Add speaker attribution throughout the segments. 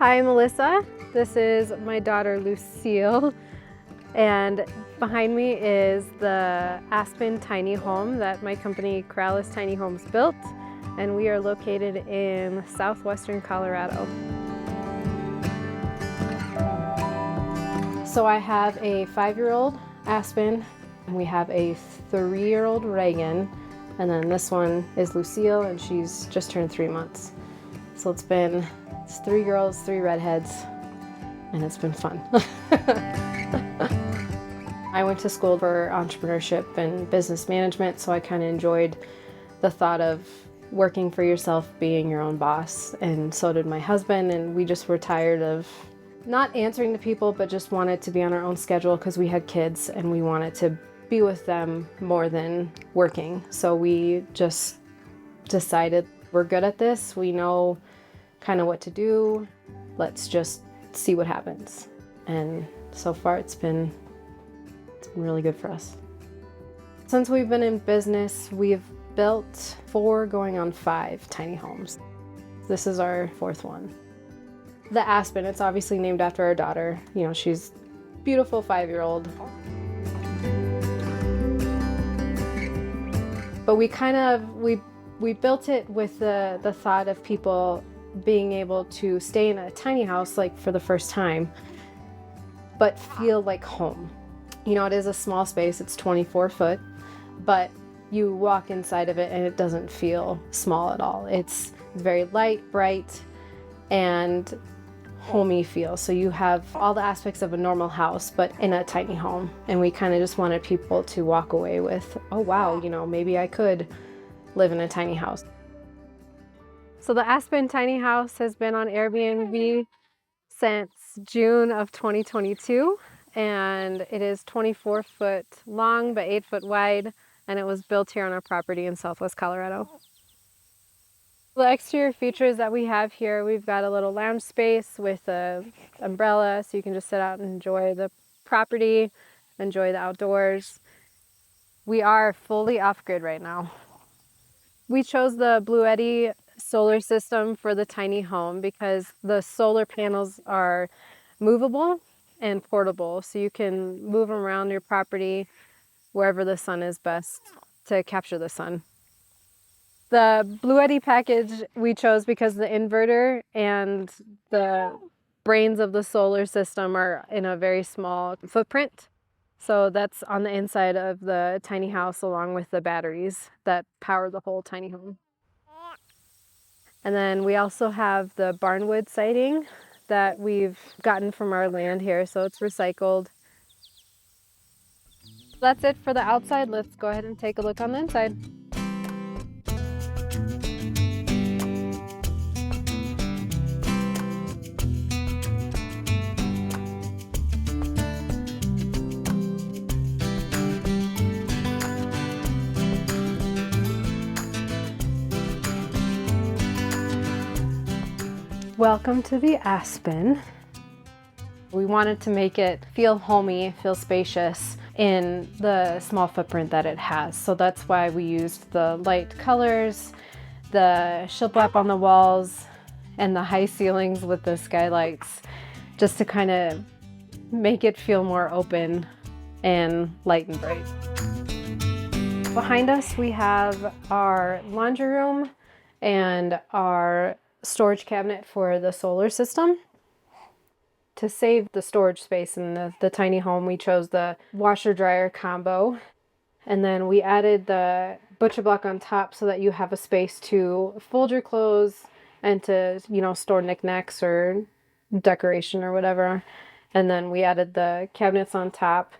Speaker 1: Hi, Melissa. This is my daughter, Lucille. And behind me is the Aspen Tiny Home that my company, Korallus Tiny Homes, built. And we are located in southwestern Colorado. So I have a 5-year-old Aspen, and we have a 3-year-old Reagan, and then this one is Lucille, and she's just turned 3 months. So it's 3 girls, 3 redheads, and it's been fun. I went to school for entrepreneurship and business management, so I kind of enjoyed the thought of working for yourself, being your own boss, and so did my husband, and we just were tired of not answering to people, but just wanted to be on our own schedule because we had kids and we wanted to be with them more than working. So we just decided we're good at this. We know kind of what to do. Let's just see what happens. And so far it's been really good for us. Since we've been in business, we've built 4 going on 5 tiny homes. This is our 4th one. The Aspen, it's obviously named after our daughter. You know, she's a beautiful 5-year-old. But we built it with the thought of people being able to stay in a tiny house like for the first time, but feel like home. You know, it is a small space, it's 24 foot, but you walk inside of it and it doesn't feel small at all. It's very light, bright, and homey feel. So you have all the aspects of a normal house, but in a tiny home. And we kind of just wanted people to walk away with, oh wow, you know, maybe I could live in a tiny house. So the Aspen Tiny House has been on Airbnb since June of 2022, and it is 24 foot long by 8 foot wide, and it was built here on our property in Southwest Colorado. The exterior features that we have here, we've got a little lounge space with an umbrella, so you can just sit out and enjoy the property, enjoy the outdoors. We are fully off-grid right now. We chose the Bluetti solar system for the tiny home because the solar panels are movable and portable, so you can move them around your property wherever the sun is best to capture the sun. The Bluetti package we chose because the inverter and the brains of the solar system are in a very small footprint. So that's on the inside of the tiny house along with the batteries that power the whole tiny home. And then we also have the barnwood siding that we've gotten from our land here, so it's recycled. That's it for the outside. Let's go ahead and take a look on the inside. Welcome to the Aspen. We wanted to make it feel homey, feel spacious in the small footprint that it has. So that's why we used the light colors, the shiplap on the walls, and the high ceilings with the skylights, just to kind of make it feel more open and light and bright. Behind us, we have our laundry room and our storage cabinet for the solar system. To save the storage space in the tiny home, we chose the washer dryer combo, and then we added the butcher block on top so that you have a space to fold your clothes and to, you know, store knickknacks or decoration or whatever. And then we added the cabinets on top,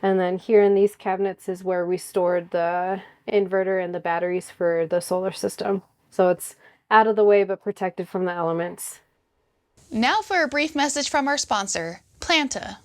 Speaker 1: and then here in these cabinets is where we stored the inverter and the batteries for the solar system. So it's out of the way but protected from the elements.
Speaker 2: Now for a brief message from our sponsor, Planta.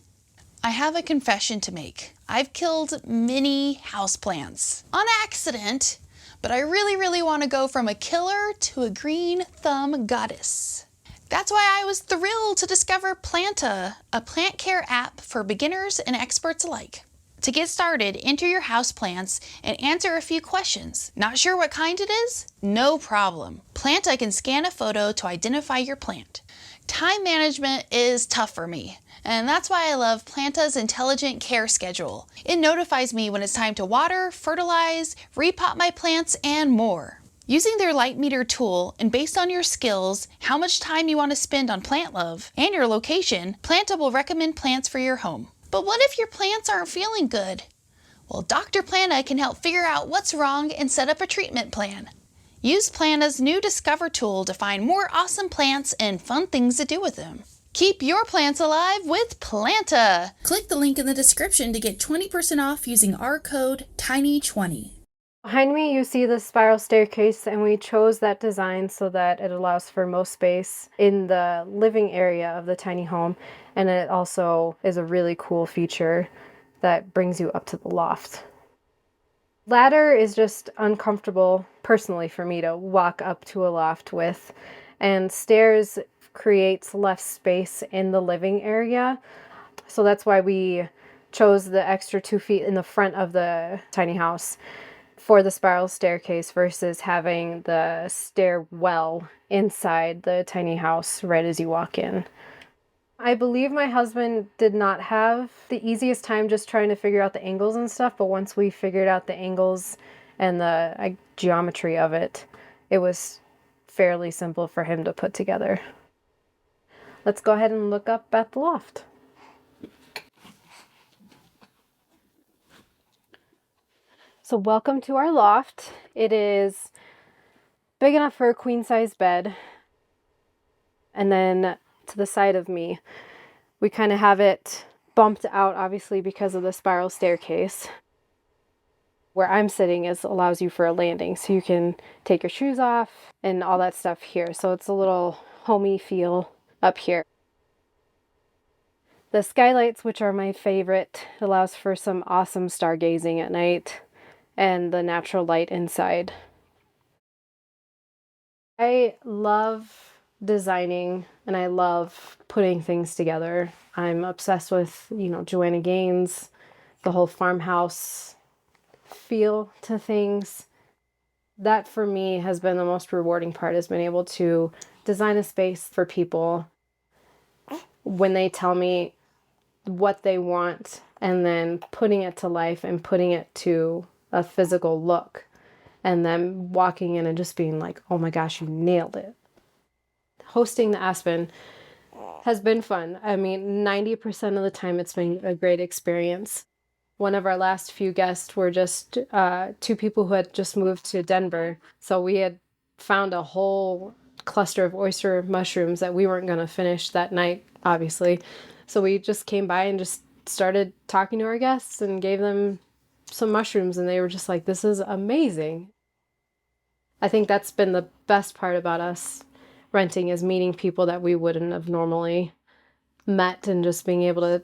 Speaker 2: I have a confession to make. I've killed many houseplants on accident, but I really want to go from a killer to a green thumb goddess. That's why I was thrilled to discover Planta, a plant care app for beginners and experts alike. To get started, enter your houseplants and answer a few questions. Not sure what kind it is? No problem. Planta can scan a photo to identify your plant. Time management is tough for me, and that's why I love Planta's intelligent care schedule. It notifies me when it's time to water, fertilize, repot my plants, and more. Using their light meter tool, and based on your skills, how much time you want to spend on plant love, and your location, Planta will recommend plants for your home. But what if your plants aren't feeling good? Well, Dr. Planta can help figure out what's wrong and set up a treatment plan. Use Planta's new Discover tool to find more awesome plants and fun things to do with them. Keep your plants alive with Planta! Click the link in the description to get 20% off using our code TINY20.
Speaker 1: Behind me, you see the spiral staircase, and we chose that design so that it allows for most space in the living area of the tiny home, and it also is a really cool feature that brings you up to the loft. Ladder is just uncomfortable, personally, for me to walk up to a loft with, and stairs creates less space in the living area, so that's why we chose the extra 2 feet in the front of the tiny house for the spiral staircase versus having the stairwell inside the tiny house right as you walk in. I believe my husband did not have the easiest time just trying to figure out the angles and stuff, but once we figured out the angles and the geometry of it, it was fairly simple for him to put together. Let's go ahead and look up at the loft. So welcome to our loft. It is big enough for a queen size bed. And then to the side of me, we kind of have it bumped out, obviously because of the spiral staircase. Where I'm sitting allows you for a landing, so you can take your shoes off and all that stuff here. So it's a little homey feel up here. The skylights, which are my favorite, allows for some awesome stargazing at night and the natural light inside. I love designing and I love putting things together. I'm obsessed with, Joanna Gaines, the whole farmhouse feel to things. That for me has been the most rewarding part, has been able to design a space for people when they tell me what they want and then putting it to life and putting it to a physical look and then walking in and just being like, oh my gosh, you nailed it. Hosting the Aspen has been fun. I mean, 90% of the time it's been a great experience. One of our last few guests were just 2 people who had just moved to Denver. So we had found a whole cluster of oyster mushrooms that we weren't going to finish that night, obviously. So we just came by and just started talking to our guests and gave them some mushrooms, and they were just like, this is amazing. I think that's been the best part about us renting, is meeting people that we wouldn't have normally met and just being able to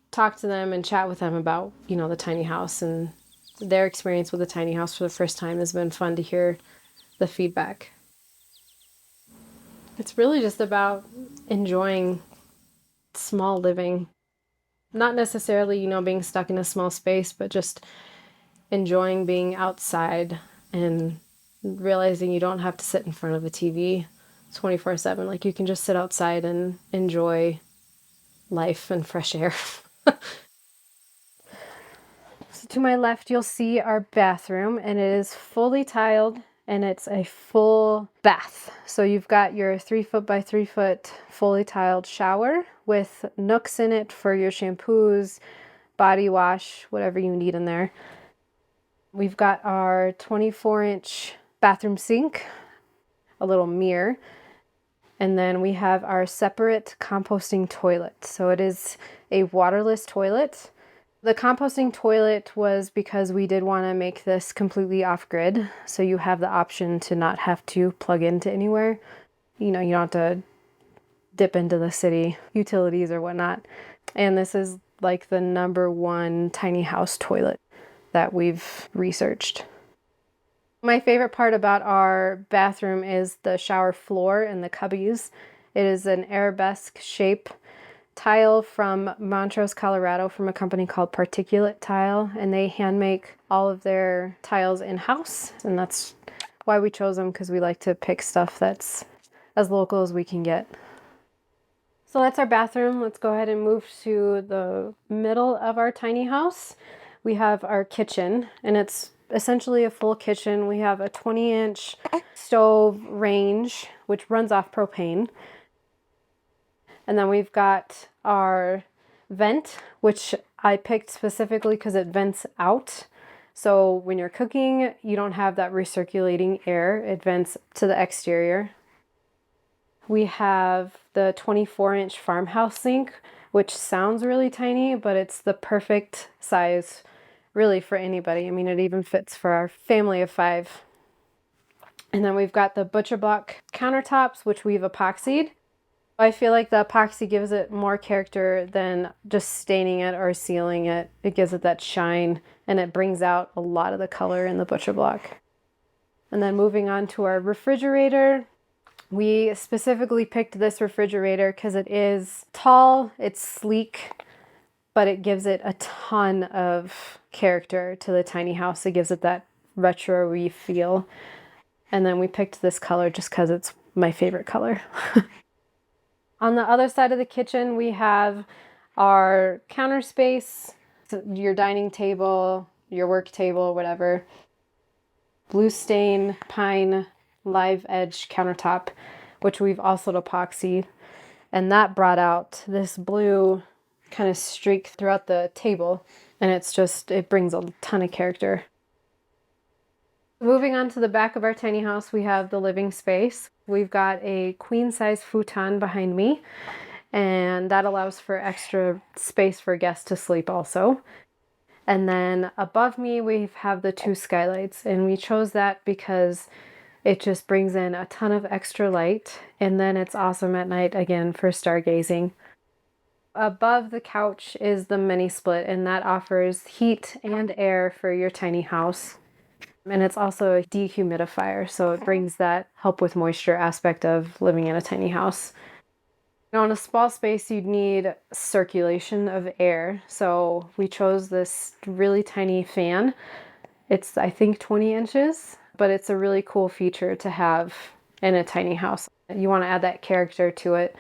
Speaker 1: talk to them and chat with them about, the tiny house and their experience with the tiny house for the first time. Has been fun to hear the feedback. It's really just about enjoying small living. Not necessarily, being stuck in a small space, but just enjoying being outside and realizing you don't have to sit in front of a TV 24/7. Like, you can just sit outside and enjoy life and fresh air. So to my left, you'll see our bathroom, and it is fully tiled, and it's a full bath. So you've got your 3 foot by 3 foot fully tiled shower with nooks in it for your shampoos, body wash, whatever you need in there. We've got our 24-inch bathroom sink, a little mirror, and then we have our separate composting toilet. So it is a waterless toilet. The composting toilet was because we did want to make this completely off-grid, so you have the option to not have to plug into anywhere. You don't have to dip into the city utilities or whatnot. And this is like the #1 tiny house toilet that we've researched. My favorite part about our bathroom is the shower floor and the cubbies. It is an arabesque shape tile from Montrose, Colorado, from a company called Particulate Tile, and they hand make all of their tiles in-house, and that's why we chose them, because we like to pick stuff that's as local as we can get. So that's our bathroom. Let's go ahead and move to the middle of our tiny house. We have our kitchen, and it's essentially a full kitchen. We have a 20-inch stove range, which runs off propane. And then we've got our vent, which I picked specifically because it vents out. So when you're cooking, you don't have that recirculating air. It vents to the exterior. We have the 24-inch farmhouse sink, which sounds really tiny, but it's the perfect size really for anybody. I mean, it even fits for our family of 5. And then we've got the butcher block countertops, which we've epoxied. I feel like the epoxy gives it more character than just staining it or sealing it. It gives it that shine, and it brings out a lot of the color in the butcher block. And then moving on to our refrigerator. We specifically picked this refrigerator because it is tall, it's sleek, but it gives it a ton of character to the tiny house. It gives it that retro-y feel. And then we picked this color just because it's my favorite color. On the other side of the kitchen, we have our counter space, your dining table, your work table, whatever. Blue stain pine live edge countertop, which we've also epoxied, and that brought out this blue kind of streak throughout the table, and it brings a ton of character. Moving on to the back of our tiny house, we have the living space. We've got a queen size futon behind me, and that allows for extra space for guests to sleep also. And then above me, we have the 2 skylights, and we chose that because it just brings in a ton of extra light, and then it's awesome at night again for stargazing. Above the couch is the mini split, and that offers heat and air for your tiny house. And it's also a dehumidifier, so it brings that help with moisture aspect of living in a tiny house. Now, in a small space, you'd need circulation of air, so we chose this really tiny fan. It's, I think, 20 inches, but it's a really cool feature to have in a tiny house. You want to add that character to it,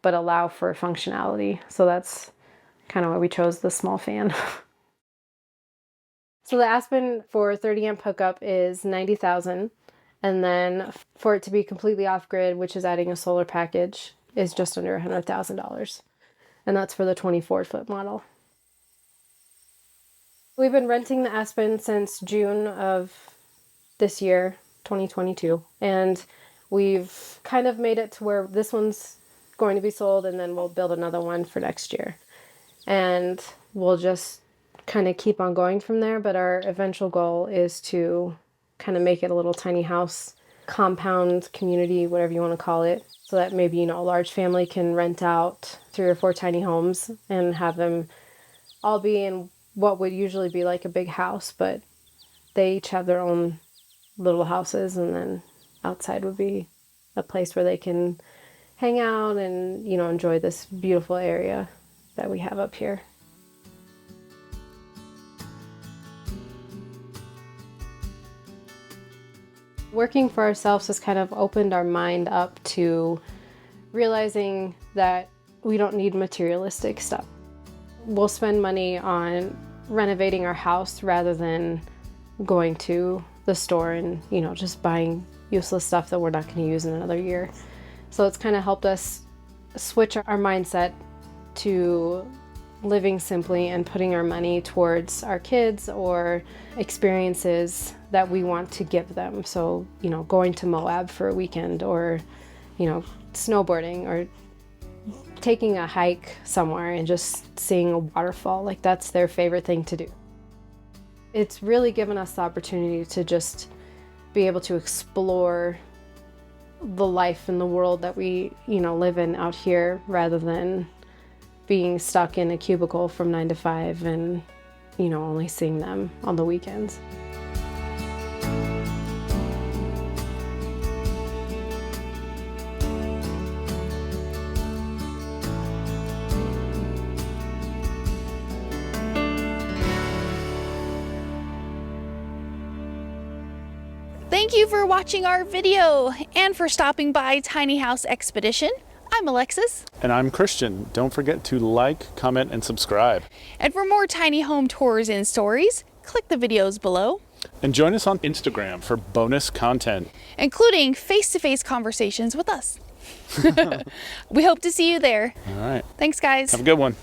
Speaker 1: but allow for functionality. So that's kind of why we chose the small fan. So the Aspen for 30 amp hookup is $90,000, and then for it to be completely off grid, which is adding a solar package, is just under $100,000, and that's for the 24-foot model. We've been renting the Aspen since June of this year, 2022, and we've kind of made it to where this one's going to be sold, and then we'll build another one for next year, and we'll just kind of keep on going from there. But our eventual goal is to kind of make it a little tiny house, compound, community, whatever you want to call it, so that maybe, a large family can rent out 3 or 4 tiny homes and have them all be in what would usually be like a big house, but they each have their own little houses, and then outside would be a place where they can hang out and, enjoy this beautiful area that we have up here. Working for ourselves has kind of opened our mind up to realizing that we don't need materialistic stuff. We'll spend money on renovating our house rather than going to the store and, just buying useless stuff that we're not going to use in another year. So it's kind of helped us switch our mindset to living simply and putting our money towards our kids or experiences that we want to give them. So, going to Moab for a weekend, or, snowboarding, or taking a hike somewhere and just seeing a waterfall. Like, that's their favorite thing to do. It's really given us the opportunity to just be able to explore the life and the world that we, live in out here, rather than being stuck in a cubicle from 9 to 5 and, only seeing them on the weekends.
Speaker 2: Thank you for watching our video and for stopping by Tiny House Expedition. I'm Alexis.
Speaker 3: And I'm Christian. Don't forget to like, comment, and subscribe.
Speaker 2: And for more tiny home tours and stories, click the videos below.
Speaker 3: And join us on Instagram for bonus content,
Speaker 2: including face-to-face conversations with us. We hope to see you there.
Speaker 3: All right.
Speaker 2: Thanks, guys.
Speaker 3: Have a good one.